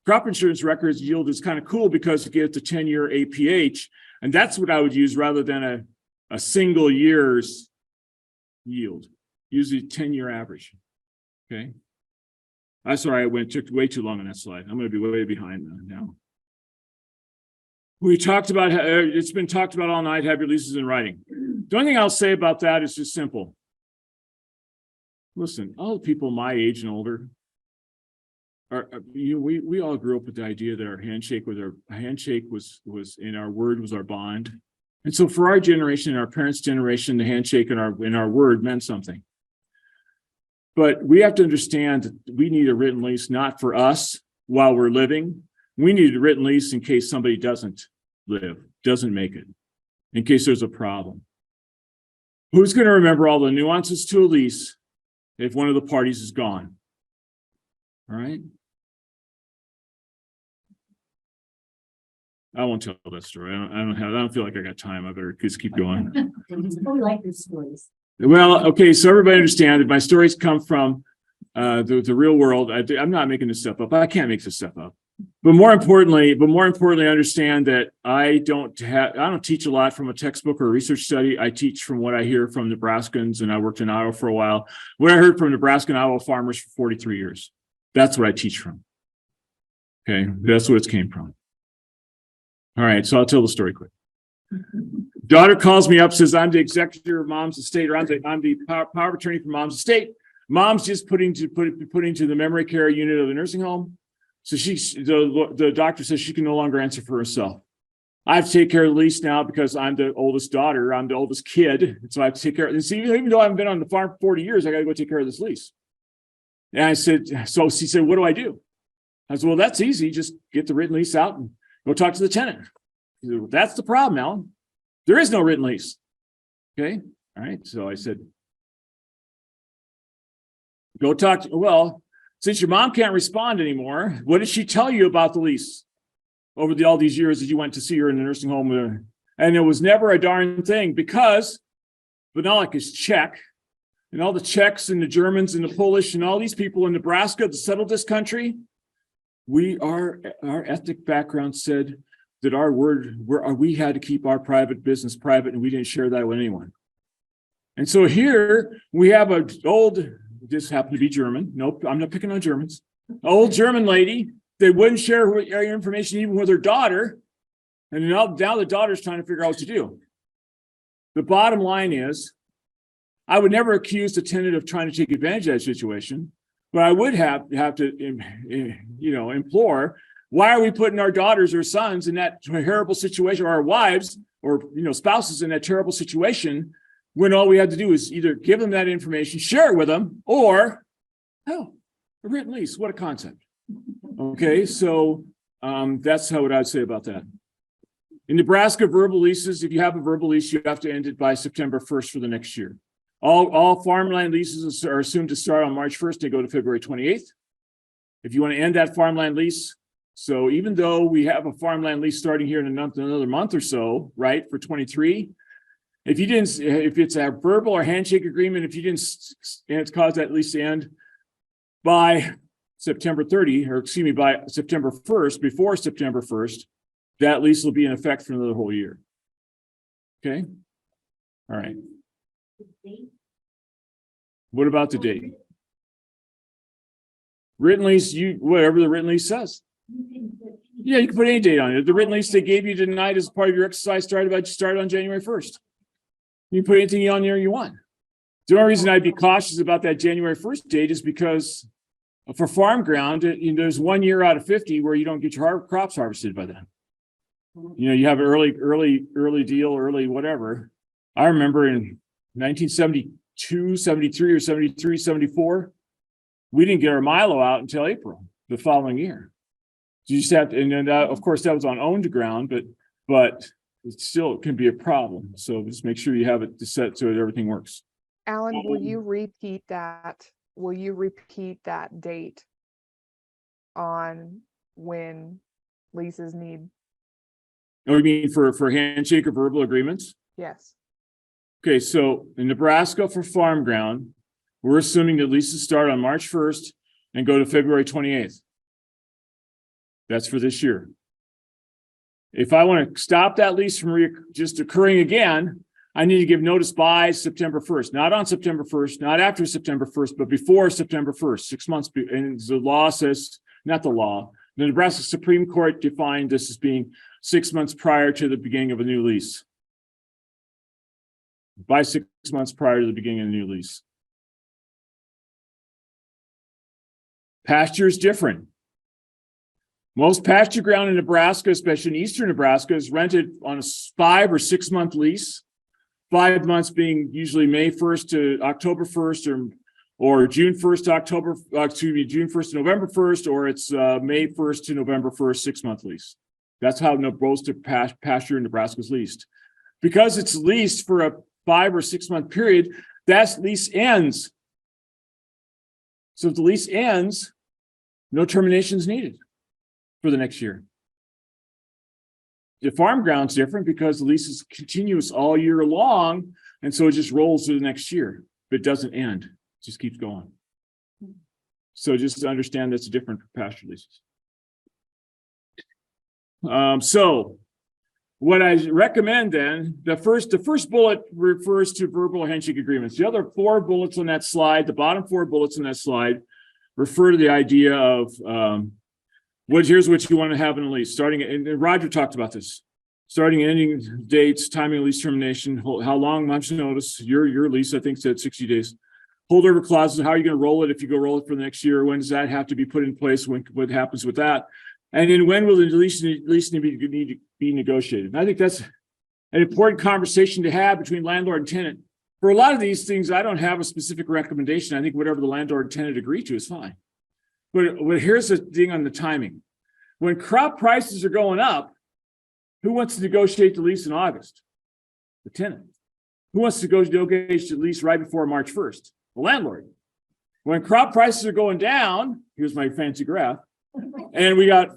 Crop insurance records yield is kind of cool because you get the 10-year APH, and that's what I would use rather than a single year's yield. Usually 10-year average. Okay. I'm sorry, took way too long on that slide. I'm going to be way behind now. We talked about, it's been talked about all night, have your leases in writing. The only thing I'll say about that is just simple. Listen, all the people my age and older, we all grew up with the idea that our handshake was in our word was our bond. And so for our generation and our parents' generation, the handshake and our word meant something. But we have to understand that we need a written lease, not for us while we're living. We need a written lease in case somebody doesn't make it, in case there's a problem. Who's going to remember all the nuances to a lease if one of the parties is gone? All right. I won't tell that story. I don't feel like I got time. I better just keep going. We like these stories. Well, okay, so everybody understand that my stories come from the real world. I'm not making this stuff up. I can't make this stuff up. But more importantly, understand that I don't teach a lot from a textbook or a research study. I teach from what I hear from Nebraskans, and I worked in Iowa for a while. What I heard from Nebraska and Iowa farmers for 43 years. That's what I teach from. Okay, that's where it came from. All right, so I'll tell the story quick. Daughter calls me up, says I'm the executor of mom's estate, or I'm the power of attorney for mom's estate. Mom's just putting to the memory care unit of the nursing home. So the doctor says she can no longer answer for herself. I have to take care of the lease now because I'm the oldest daughter. I'm the oldest kid. And so I have to take care of it. See, even though I haven't been on the farm for 40 years, I got to go take care of this lease. And I said, so she said, what do I do? I said, well, that's easy. Just get the written lease out and go talk to the tenant. He said, well, that's the problem, Allan. There is no written lease. Okay. All right. So I said, go talk to, well, since your mom can't respond anymore, what did she tell you about the lease over all these years that you went to see her in the nursing home? And it was never a darn thing because Vyhnalek is Czech, and all the Czechs and the Germans and the Polish and all these people in Nebraska that settled this country, our ethnic background said that we had to keep our private business private, and we didn't share that with anyone. And so here we have this happened to be German. Nope, I'm not picking on Germans. Old German lady, they wouldn't share her information even with her daughter. And now the daughter's trying to figure out what to do. The bottom line is, I would never accuse the tenant of trying to take advantage of that situation, but I would have to, implore, why are we putting our daughters or sons in that terrible situation, or our wives or, spouses in that terrible situation, when all we had to do is either give them that information, share it with them, or, a written lease, what a concept. Okay, so that's what I'd say about that. In Nebraska, verbal leases, if you have a verbal lease, you have to end it by September 1st for the next year. All farmland leases are assumed to start on March 1st. They go to February 28th. If you want to end that farmland lease, so even though we have a farmland lease starting here in another month or so, right, for 23, if it's a verbal or handshake agreement, if you didn't, and it's caused that lease to end by September 30, or excuse me, by September 1st, before September 1st, that lease will be in effect for another whole year. Okay. All right. What about the date? Written lease, whatever the written lease says. Yeah, you can put any date on it. The written lease they gave you tonight as part of your exercise started on January 1st. You can put anything on there you want. The only reason I'd be cautious about that January 1st date is because for farm ground, there's 1 year out of 50 where you don't get your crops harvested by then. You have an early deal, early whatever. I remember in 1972, 73, or 73, 74, we didn't get our Milo out until April the following year. So you just have to, and then of course that was on owned ground, but it still can be a problem. So just make sure you have it set so that everything works. Alan, will you repeat that? Will you repeat that date on when leases need? Oh, you mean for handshake or verbal agreements? Yes. Okay, so in Nebraska for farm ground, we're assuming that leases start on March 1st and go to February 28th. That's for this year. If I want to stop that lease from just occurring again, I need to give notice by September 1st, not on September 1st, not after September 1st, but before September 1st, 6 months. And the law says, not the law, the Nebraska Supreme Court defined this as being 6 months prior to the beginning of a new lease. By 6 months prior to the beginning of a new lease. Pasture is different. Most pasture ground in Nebraska, especially in eastern Nebraska, is rented on a 5 or 6 month lease. 5 months being usually May 1st to October 1st, or June 1st to June 1st to November 1st, or it's May 1st to November 1st, 6 month lease. That's how most of pasture in Nebraska is leased. Because it's leased for a 5 or 6 month period, that lease ends. So if the lease ends, no termination is needed for the next year. The farm ground's different because the lease is continuous all year long, and so it just rolls to the next year, but it doesn't end. It just keeps going. So just to understand that's different for pasture leases. So what I recommend then, the first bullet refers to verbal handshake agreements. The other 4 bullets on that slide, the bottom 4 bullets on that slide, refer to the idea of here's what you want to have in a lease. Starting, and Roger talked about this. Starting and ending dates, timing of lease termination, how long, months notice, your lease, I think said 60 days. Holdover clauses, how are you going to roll it if you go roll it for the next year? When does that have to be put in place? What happens with that? And then when will the lease need to be negotiated? And I think that's an important conversation to have between landlord and tenant. For a lot of these things, I don't have a specific recommendation. I think whatever the landlord and tenant agree to is fine. But here's the thing on the timing. When crop prices are going up, who wants to negotiate the lease in August? The tenant. Who wants to negotiate the lease right before March 1st? The landlord. When crop prices are going down, here's my fancy graph, and we got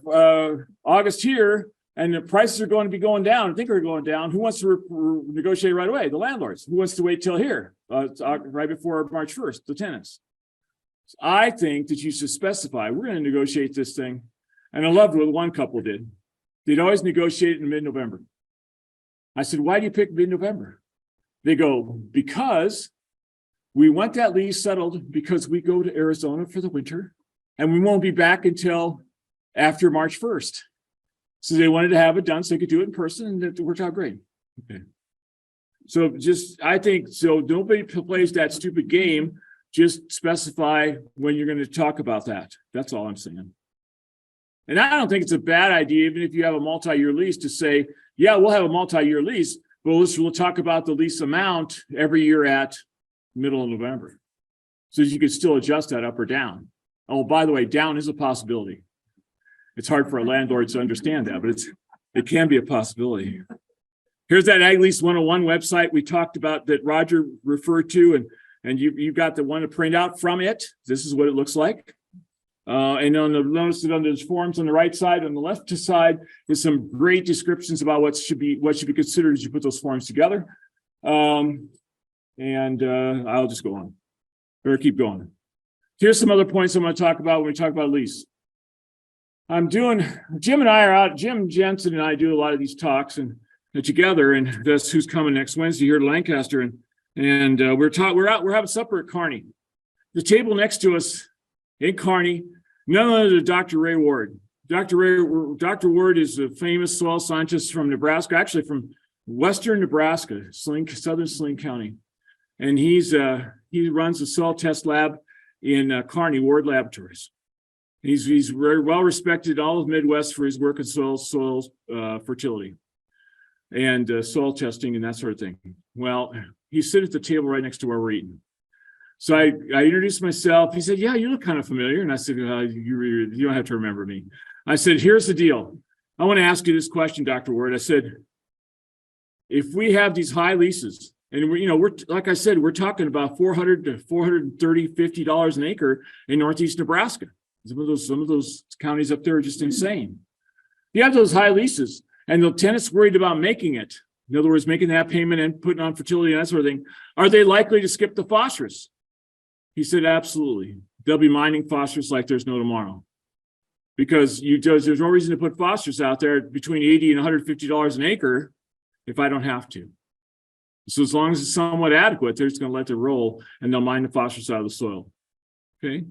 August here, and the prices are going to be going down. I think they're going down. Who wants to negotiate right away? The landlords. Who wants to wait till here, right before March 1st? The tenants. So I think that you should specify, we're going to negotiate this thing. And I loved what one couple did. They'd always negotiate in mid-November. I said, why do you pick mid-November? They go, because we want that lease settled because we go to Arizona for the winter and we won't be back until after March 1st. So they wanted to have it done so they could do it in person, and it worked out great. Okay. So I think, so nobody plays that stupid game. Just specify when you're going to talk about that. That's all I'm saying. And I don't think it's a bad idea, even if you have a multi-year lease, to say, yeah, we'll have a multi-year lease, but we'll talk about the lease amount every year at middle of November. So you could still adjust that up or down. Oh, by the way, down is a possibility. It's hard for a landlord to understand that, but it can be a possibility. Here's that Ag Lease 101 website we talked about that Roger referred to, and you got the one to print out from it. This is what it looks like. And notice that under those forms on the right side, on the left side, is some great descriptions about what should be considered as you put those forms together. I'll just go on, or keep going. Here's some other points I'm going to talk about when we talk about lease. Jim and I are out. Jim Jensen and I do a lot of these talks and together, and that's who's coming next Wednesday here to Lancaster, and we're having supper at Kearney. The table next to us in Kearney, none other than Dr. Ray Ward. Dr. Ward is a famous soil scientist from Nebraska, actually from western Nebraska, southern Saline County, and he runs a soil test lab in Kearney Ward Laboratories. He's very well respected all of Midwest for his work in soil fertility and soil testing and that sort of thing. Well, he's sitting at the table right next to where we're eating. So I introduced myself. He said, "Yeah, you look kind of familiar." And I said, "You don't have to remember me." I said, "Here's the deal. I want to ask you this question, Dr. Ward." I said, if we have these high leases, and we're like I said, we're talking about $400 to $450 an acre in Northeast Nebraska. Some of those counties up there are just insane. You have those high leases, and the tenant's worried about making it. In other words, making that payment and putting on fertility and that sort of thing. Are they likely to skip the phosphorus? He said, absolutely. They'll be mining phosphorus like there's no tomorrow. Because there's no reason to put phosphorus out there between $80 and $150 an acre if I don't have to. So as long as it's somewhat adequate, they're just going to let it roll, and they'll mine the phosphorus out of the soil. Okay?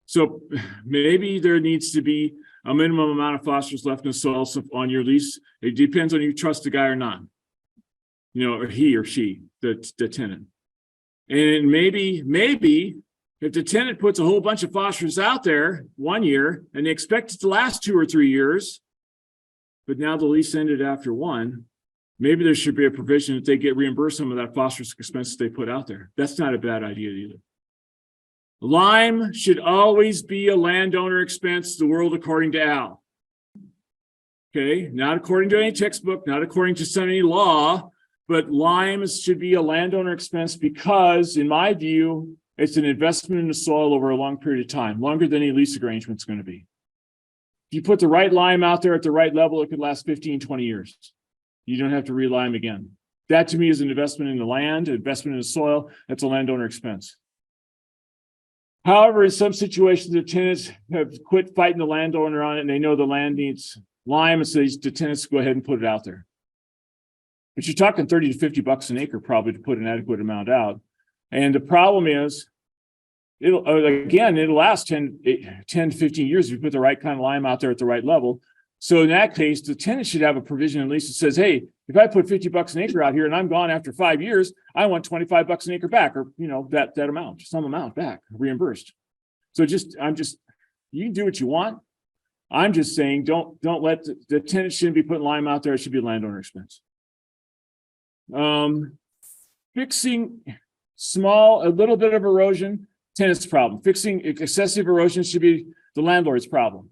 So maybe there needs to be a minimum amount of phosphorus left in the soil on your lease. It depends on you trust the guy or not, or he or she, the tenant. And maybe if the tenant puts a whole bunch of phosphorus out there 1 year and they expect it to last 2 or 3 years, but now the lease ended after 1, maybe there should be a provision that they get reimbursed some of that phosphorus expense they put out there. That's not a bad idea either. Lime should always be a landowner expense, the world according to Al. Okay, not according to any textbook, not according to any law, but lime should be a landowner expense because, in my view, it's an investment in the soil over a long period of time, longer than any lease arrangement is going to be. If you put the right lime out there at the right level, it could last 15, 20 years. You don't have to re-lime again. That to me is an investment in the land, investment in the soil. That's a landowner expense. However, in some situations, the tenants have quit fighting the landowner on it, and they know the land needs lime, and so the tenants go ahead and put it out there. But you're talking $30 to $50 an acre probably to put an adequate amount out. And the problem is, it'll last 10 to 15 years if you put the right kind of lime out there at the right level. So in that case, the tenant should have a provision at least that says, hey, if I put $50 an acre out here and I'm gone after 5 years, I want $25 an acre back, or that amount, some amount back, reimbursed. So you can do what you want. I'm just saying, don't let the tenant shouldn't be putting lime out there. It should be a landowner expense. Fixing a little bit of erosion, tenant's problem. Fixing excessive erosion should be the landlord's problem.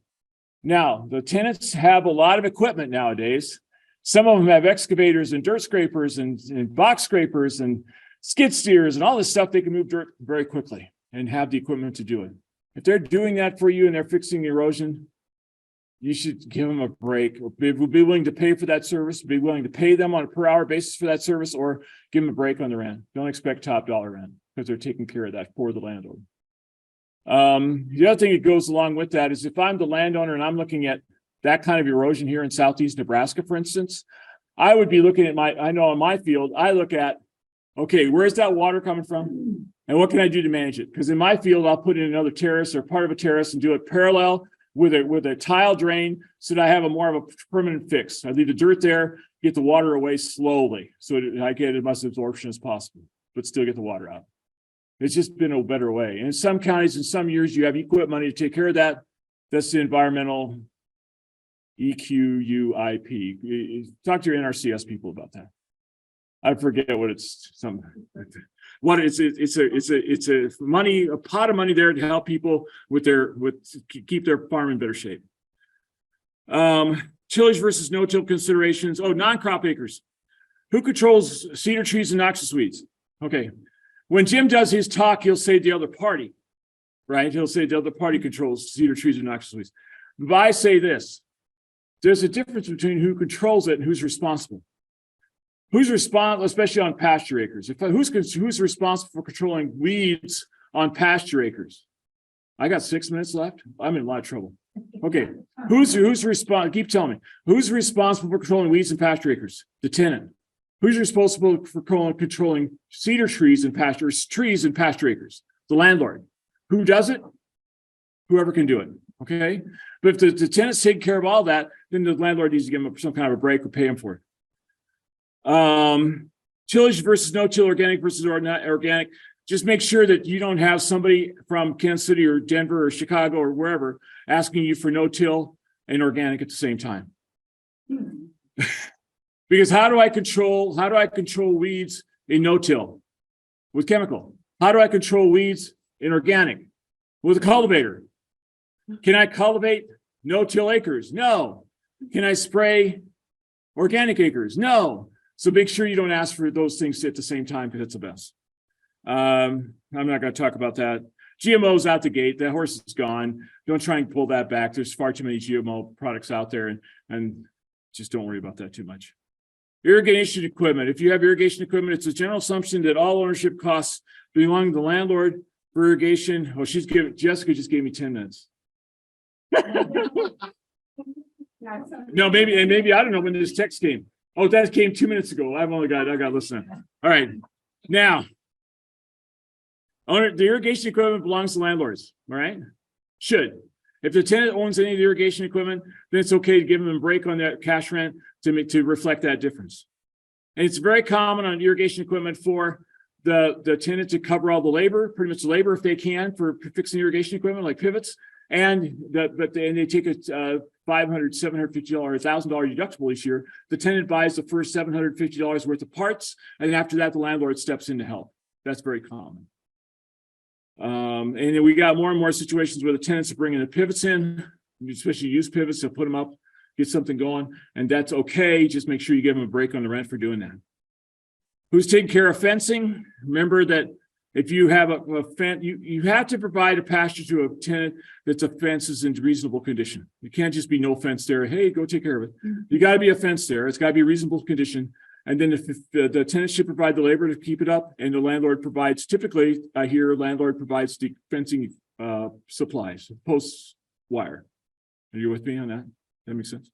Now, the tenants have a lot of equipment nowadays. Some of them have excavators and dirt scrapers and box scrapers and skid steers and all this stuff. They can move dirt very quickly and have the equipment to do it. If they're doing that for you and they're fixing the erosion, you should give them a break. Be willing to pay for that service, be willing to pay them on a per hour basis for that service, or give them a break on the rent. Don't expect top dollar rent because they're taking care of that for the landlord. The other thing that goes along with that is if I'm the landowner and I'm looking at that kind of erosion here in Southeast Nebraska, for instance, I would be looking at in my field, I look at, okay, where's that water coming from? And what can I do to manage it? Because in my field, I'll put in another terrace or part of a terrace and do it parallel with a tile drain so that I have a more of a permanent fix. I leave the dirt there, get the water away slowly so that I get as much absorption as possible, but still get the water out. It's just been a better way. And in some counties, in some years, you have EQIP money to take care of that. That's the environmental EQUIP. Talk to your NRCS people about that. I forget what it's it's a money, a pot of money there to help people keep their farm in better shape. Tillage versus no-till considerations. Oh, non-crop acres. Who controls cedar trees and noxious weeds? Okay. When Jim does his talk, he'll say the other party, right? He'll say the other party controls cedar trees and noxious weeds. But I say this, there's a difference between who controls it and who's responsible. Who's responsible, especially on pasture acres? Who's responsible for controlling weeds on pasture acres? I got 6 minutes left. I'm in a lot of trouble. Okay, who's responsible? Keep telling me. Who's responsible for controlling weeds in pasture acres? The tenant. Who's responsible for controlling cedar trees and pasture acres? The landlord. Who does it? Whoever can do it. Okay, but if the tenant's taking care of all that, then the landlord needs to give him some kind of a break or pay him for it. Tillage versus no-till, organic versus not organic. Just make sure that you don't have somebody from Kansas City or Denver or Chicago or wherever asking you for no-till and organic at the same time. Because how do I control weeds in no-till? With chemical. How do I control weeds in organic? With a cultivator. Can I cultivate no-till acres? No. Can I spray organic acres? No. So make sure you don't ask for those things at the same time because it's the best. I'm not going to talk about that. GMO's out the gate. The horse is gone. Don't try and pull that back. There's far too many GMO products out there, and just don't worry about that too much. Irrigation equipment. If you have irrigation equipment, it's a general assumption that all ownership costs belong to the landlord for irrigation. Oh, Jessica just gave me 10 minutes. No, maybe I don't know when this text came. Oh, that came 2 minutes ago. I got to listen. All right. Now, the irrigation equipment belongs to landlords. All right. Should. If the tenant owns any of the irrigation equipment, then it's okay to give them a break on that cash rent to reflect that difference. And it's very common on irrigation equipment for the tenant to cover all the labor, pretty much the labor if they can, for fixing irrigation equipment like pivots. And they take a $500, $750, $1,000 deductible each year. The tenant buys the first $750 worth of parts, and after that, the landlord steps in to help. That's very common. And then we got more and more situations where the tenants are bringing the pivots in, especially used pivots, to put them up, get something going, and that's okay. Just make sure you give them a break on the rent for doing that. Who's taking care of fencing? Remember that if you have a fence, you have to provide a pasture to a tenant that's a fence is in reasonable condition. You can't just be no fence there. Hey, go take care of it. You got to be a fence there. It's got to be a reasonable condition. And then if the tenant should provide the labor to keep it up, and the landlord provides, typically I hear landlord provides the fencing supplies, posts, wire. Are you with me on that? That makes sense.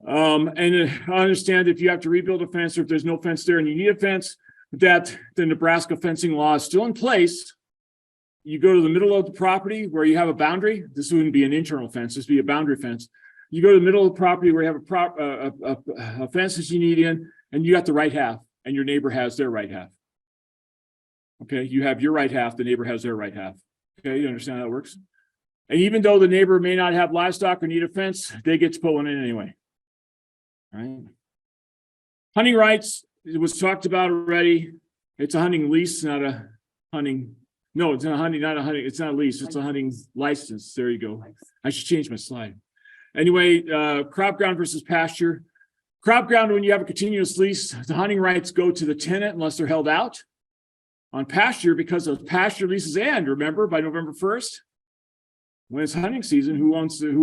And I understand if you have to rebuild a fence, or if there's no fence there and you need a fence, that the Nebraska fencing law is still in place. You go to the middle of the property where you have a boundary. This wouldn't be an internal fence, this would be a boundary fence. You go to the middle of the property where you have a fence that you need in, and you got the right half, and your neighbor has their right half. Okay, you have your right half, the neighbor has their right half. Okay, you understand how that works? And even though the neighbor may not have livestock or need a fence, they get to put one in anyway. All right. Hunting rights, it was talked about already. It's a hunting lease, not a hunting. No, it's not a hunting, it's not a lease, it's a hunting license. There you go. I should change my slide. Anyway, crop ground versus pasture. Crop ground, when you have a continuous lease, the hunting rights go to the tenant unless they're held out. On pasture, because those pasture leases end, remember, by November 1st, when it's hunting season, who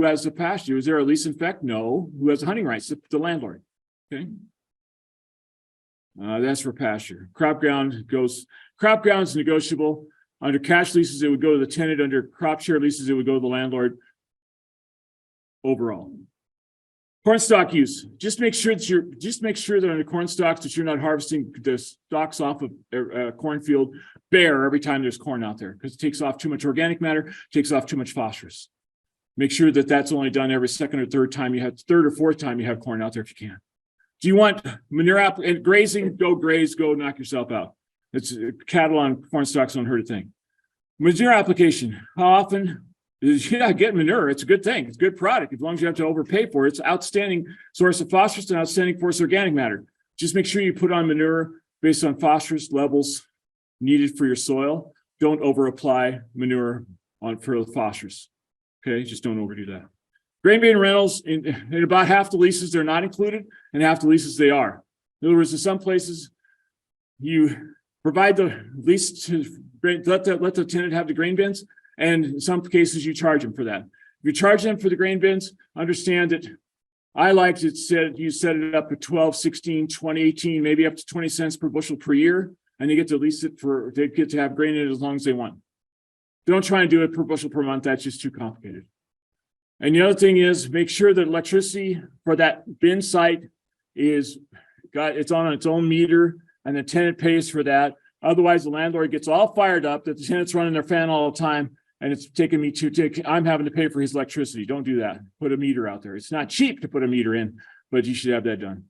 has the pasture? Is there a lease in effect? No. Who has the hunting rights? The landlord. Okay. That's for pasture. Crop ground is negotiable. Under cash leases, it would go to the tenant. Under crop share leases, it would go to the landlord overall. Corn stalk use. Just make sure that on the corn stalks that you're not harvesting the stalks off of a cornfield bare every time there's corn out there, because it takes off too much organic matter, takes off too much phosphorus. Make sure that that's only done every second or third or fourth time you have corn out there if you can. Do you want manure and grazing? Go graze, go knock yourself out. It's cattle on corn stalks don't hurt a thing. Manure application. How often? Yeah, get manure. It's a good thing. It's a good product. As long as you have to overpay for it, it's an outstanding source of phosphorus and outstanding source of organic matter. Just make sure you put on manure based on phosphorus levels needed for your soil. Don't over apply manure for the phosphorus. Okay, just don't overdo that. Grain bin rentals, in about half the leases, they're not included, and half the leases they are. In other words, in some places, you provide the lease to let the tenant have the grain bins, and in some cases you charge them for that. If you charge them for the grain bins, understand that I like to you set it up at 12, 16, 20, 18, maybe up to 20 cents per bushel per year, and they get to lease it they get to have grain in it as long as they want. Don't try and do it per bushel per month. That's just too complicated. And the other thing is make sure that electricity for that bin site it's on its own meter, and the tenant pays for that. Otherwise, the landlord gets all fired up that the tenant's running their fan all the time, and it's taking me I'm having to pay for his electricity. Don't do that. Put a meter out there. It's not cheap to put a meter in, but you should have that done.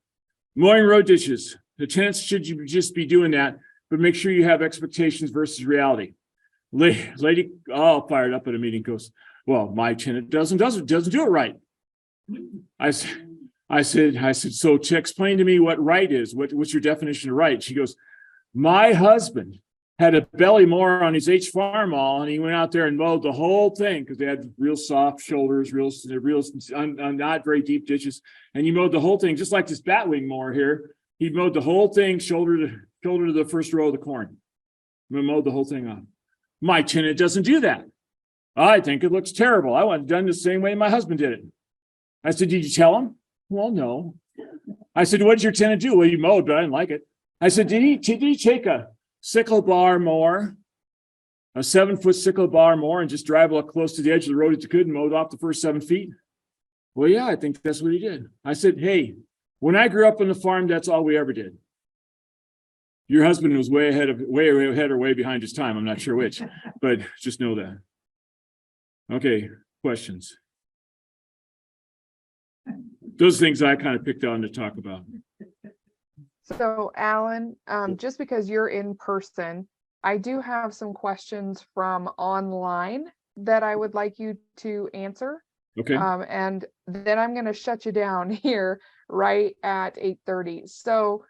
Mowing road ditches. The tenants should just be doing that, but make sure you have expectations versus reality. Lady all fired up at a meeting goes, well, my tenant doesn't do it right. I said, so explain to me what right is. What's your definition of right? She goes, my husband had a belly mower on his H farm all, and he went out there and mowed the whole thing because they had real soft shoulders, real not very deep ditches, and he mowed the whole thing just like this batwing mower here. He mowed the whole thing shoulder to the first row of the corn. He mowed the whole thing off. My tenant doesn't do that. I think it looks terrible. I want it done the same way my husband did it. I said, did you tell him? Well, no. I said, what did your tenant do? Well, he mowed, but I didn't like it. I said, did he take a sickle bar mower, a 7-foot sickle bar mower, and just drive up close to the edge of the road as you could and mowed off the first 7 feet? Well, yeah, I think that's what he did. I said, hey, when I grew up on the farm, that's all we ever did. Your husband was way ahead or way behind his time. I'm not sure which, but just know that. Okay, questions? Those things I kind of picked on to talk about. So Alan, just because you're in person, I do have some questions from online that I would like you to answer. Okay. And then I'm going to shut you down here right at 8:30. So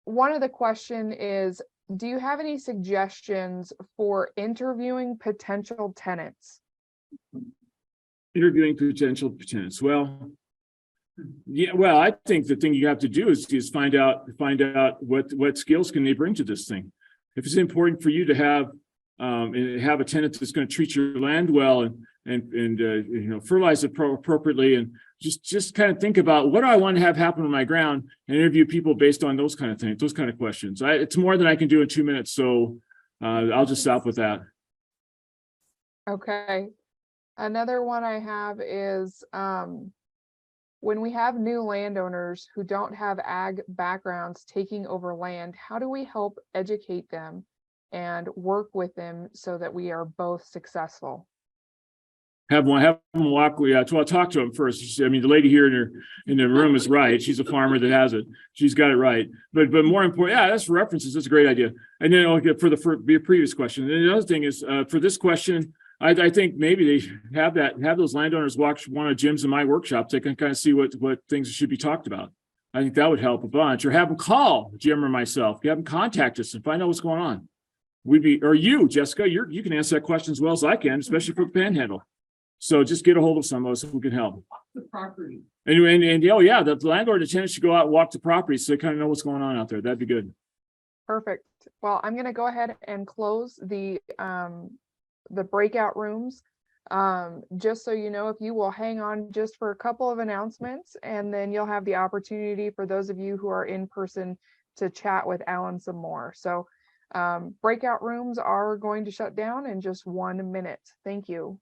one of the question is, do you have any suggestions for interviewing potential tenants? Interviewing potential tenants. Well, yeah. Well, I think the thing you have to do is find out what skills can they bring to this thing. If it's important for you to have a tenant that's going to treat your land well and fertilize it appropriately, and just kind of think about what do I want to have happen on my ground, and interview people based on those kind of things, those kind of questions. It's more than I can do in 2 minutes, so I'll just stop with that. Okay. Another one I have is when we have new landowners who don't have ag backgrounds taking over land, how do we help educate them and work with them so that we are both successful? Have them walk. Yeah, so I'll talk to them first. I mean, the lady here in the room is right. She's a farmer that has it. She's got it right. But more important, yeah, that's for references. That's a great idea. And then for the previous question. And the other thing is for this question, I think maybe they have those landowners watch one of Jim's in my workshop. They can kind of see what things should be talked about. I think that would help a bunch. Or have them call Jim or myself. Have them contact us and find out what's going on. Or you, Jessica, you can answer that question as well as I can, especially for the Panhandle. So just get a hold of some of us who can help. The property. And oh yeah, the landlord and tenant should go out and walk the property so they kind of know what's going on out there. That'd be good. Perfect. Well, I'm going to go ahead and close the breakout rooms. Just so you know, if you will hang on just for a couple of announcements, and then you'll have the opportunity for those of you who are in person to chat with Alan some more. So breakout rooms are going to shut down in just 1 minute. Thank you.